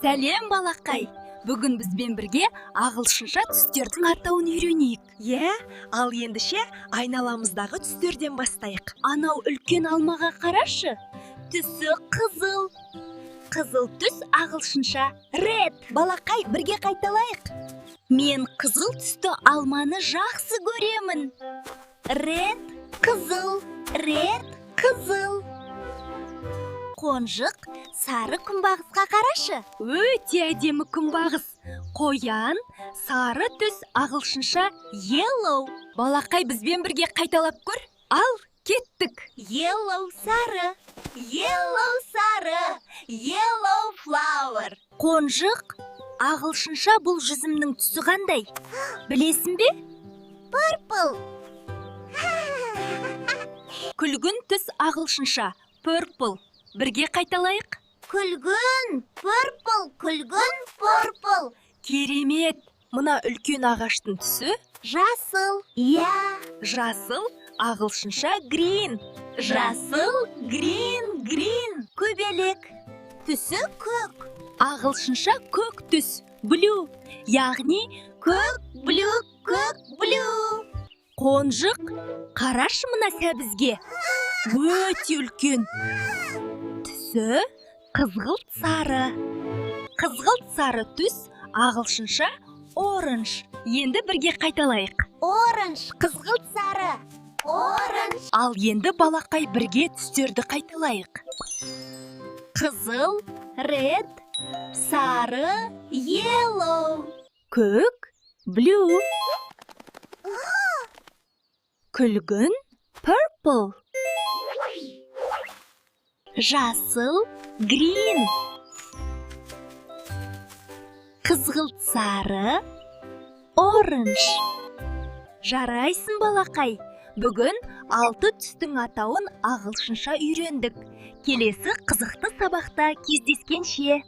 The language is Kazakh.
Сәлем балақай. Бүгін бізбен бірге ағылшынша түстердің атауын үйренейік. Ал ендіше айналамыздағы түстерден бастайық. Анау үлкен алмаға қарашы. Түсі қызыл. Қызыл түс ағылшынша red. Балақай, бірге қайталайық. Мен қызыл түсті алманы жақсы көремін. Red, қызыл, red, қызыл. Қонжық, сары күнбағысқа қарашы. Өте әдемі күнбағыс. Қоян, сары түс ағылшынша yellow. Балақай, бізбен бірге қайталап көр. Ал, кеттік. Yellow сары, yellow сары, yellow flower. Қонжық, ағылшынша бұл жүзімнің түсі қандай? Білесің бе? Purple. Күлгін түс ағылшынша purple. Бірге қайталайық. Күлгін, purple, күлгін, purple. Керемет. Мына үлкен ағаштың түсі? Жасыл. Жасыл, ағылшынша green. Жасыл, green. Көбелек. Түсі көк. Ағылшынша көк түс. Blue. Яғни көк, blue. Қонжық, қарашы мына сәбізге. Өте үлкен. Түсі қызғылт сары. Қызғылт сары түс ағылшынша orange. Енді бірге қайталайық. Orange, қызғылт сары. Orange. Ал енді балақай бірге түстерді қайталайық. Қызыл, red, сары, yellow. Көк, blue. Күлгін, purple. Жасыл, green. Қызғылт сары, orange. Жарайсың балақай. Бүгін 6 түстің атауын ағылшынша үйрендік. Келесі қызықты сабақта кездескенше.